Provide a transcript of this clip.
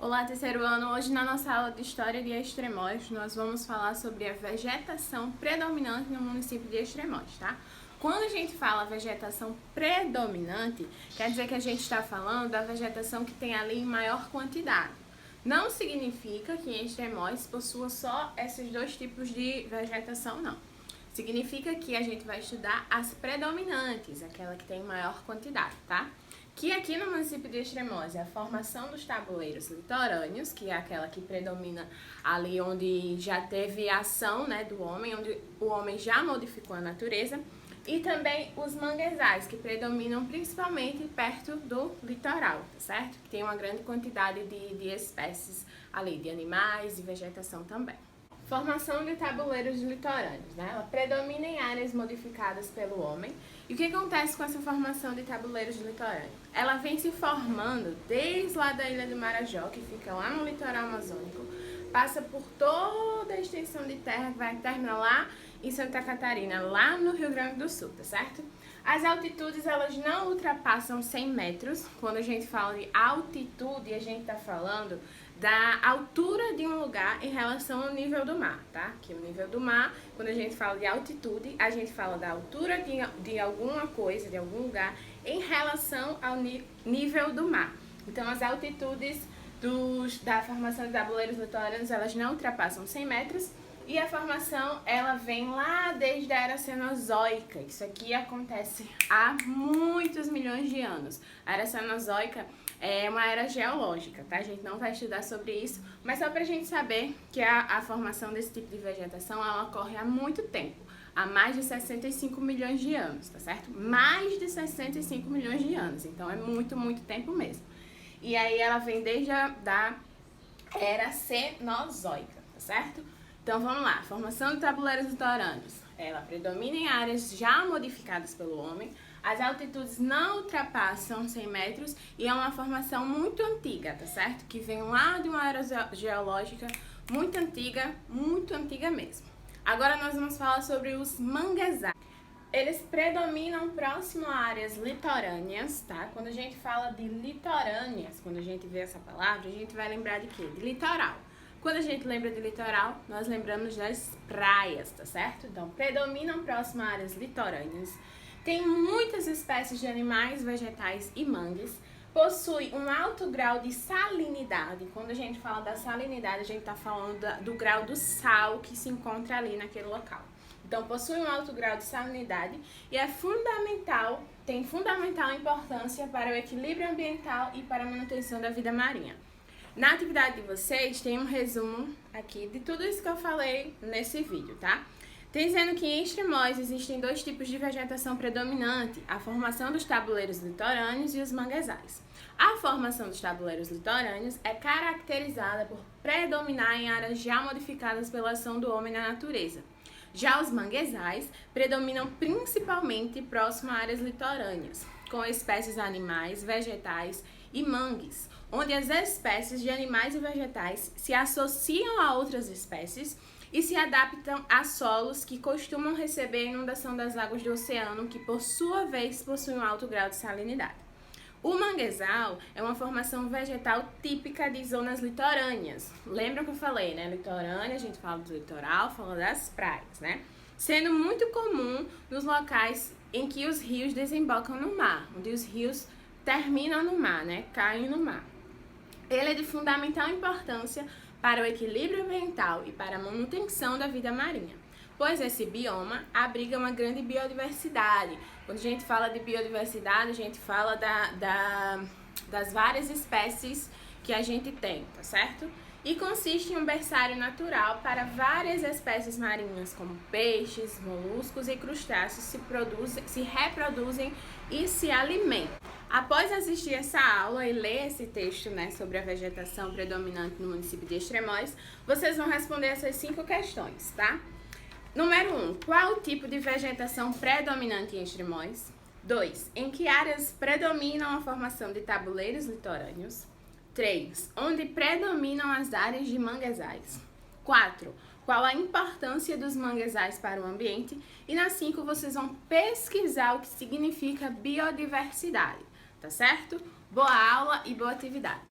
Olá, terceiro ano! Hoje na nossa aula de História de Extremóis, nós vamos falar sobre a vegetação predominante no município de Extremóis, tá? Quando a gente fala vegetação predominante, quer dizer que a gente está falando da vegetação que tem ali em maior quantidade. Não significa que em Extremóis possua só esses dois tipos de vegetação, não. Significa que a gente vai estudar as predominantes, aquela que tem maior quantidade, tá? Que aqui no município de Extremóis é a formação dos tabuleiros litorâneos, que é aquela que predomina ali onde já teve ação, né, do homem, onde o homem já modificou a natureza, e também os manguezais, que predominam principalmente perto do litoral, tá certo? Que tem uma grande quantidade de espécies ali, de animais e vegetação também. Formação de tabuleiros litorâneos, né? Ela predomina em áreas modificadas pelo homem. E o que acontece com essa formação de tabuleiros litorâneos? Ela vem se formando desde lá da Ilha do Marajó, que fica lá no litoral amazônico, passa por toda a extensão de terra que vai terminar lá em Santa Catarina, lá no Rio Grande do Sul, tá certo? As altitudes, elas não ultrapassam 100 metros. Quando a gente fala de altitude, a gente está falando da altura de um lugar em relação ao nível do mar, tá? Que o nível do mar, quando a gente fala de altitude, a gente fala da altura de alguma coisa, de algum lugar, em relação ao nível do mar. Então, as altitudes da formação de tabuleiros litorâneos, elas não ultrapassam 100 metros. E a formação, ela vem lá desde a Era Cenozoica. Isso aqui acontece há muitos milhões de anos. A Era Cenozoica é uma era geológica, tá? A gente não vai estudar sobre isso, mas só pra gente saber que a formação desse tipo de vegetação, ela ocorre há muito tempo. Há mais de 65 milhões de anos, tá certo? Mais de 65 milhões de anos. Então, é muito, muito tempo mesmo. E aí, ela vem desde da Era Cenozoica, tá certo? Então vamos lá, formação de tabuleiros litorâneos. Ela predomina em áreas já modificadas pelo homem, as altitudes não ultrapassam 100 metros e é uma formação muito antiga, tá certo? Que vem lá de uma era geológica muito antiga mesmo. Agora nós vamos falar sobre os manguezais. Eles predominam próximo a áreas litorâneas, tá? Quando a gente fala de litorâneas, quando a gente vê essa palavra, a gente vai lembrar de quê? De litoral. Quando a gente lembra de litoral, nós lembramos das praias, tá certo? Então, predominam próximo a áreas litorâneas. Tem muitas espécies de animais, vegetais e mangues. Possui um alto grau de salinidade. Quando a gente fala da salinidade, a gente está falando do grau do sal que se encontra ali naquele local. Então, possui um alto grau de salinidade e é fundamental, tem fundamental importância para o equilíbrio ambiental e para a manutenção da vida marinha. Na atividade de vocês, tem um resumo aqui de tudo isso que eu falei nesse vídeo, tá? Tem dizendo que em Extremóis existem dois tipos de vegetação predominante, a formação dos tabuleiros litorâneos e os manguezais. A formação dos tabuleiros litorâneos é caracterizada por predominar em áreas já modificadas pela ação do homem na natureza. Já os manguezais predominam principalmente próximo a áreas litorâneas, com espécies animais, vegetais e mangues, onde as espécies de animais e vegetais se associam a outras espécies e se adaptam a solos que costumam receber a inundação das águas do oceano, que por sua vez possuem um alto grau de salinidade. O manguezal é uma formação vegetal típica de zonas litorâneas. Lembra que eu falei, né? Litorânea, a gente fala do litoral, fala das praias, né? Sendo muito comum nos locais em que os rios desembocam no mar, onde os rios terminam no mar, né? Caem no mar. Ele é de fundamental importância para o equilíbrio ambiental e para a manutenção da vida marinha, pois esse bioma abriga uma grande biodiversidade. Quando a gente fala de biodiversidade, a gente fala das várias espécies que a gente tem, tá certo? E consiste em um berçário natural para várias espécies marinhas, como peixes, moluscos e crustáceos se reproduzem e se alimentam. Após assistir essa aula e ler esse texto, né, sobre a vegetação predominante no município de Extremóis, vocês vão responder essas 5 questões, tá? Número 1. Qual o tipo de vegetação predominante em Extremóis? 2. Em que áreas predominam a formação de tabuleiros litorâneos? 3. Onde predominam as áreas de manguezais? 4. Qual a importância dos manguezais para o ambiente? E na 5 vocês vão pesquisar o que significa biodiversidade, tá certo? Boa aula e boa atividade!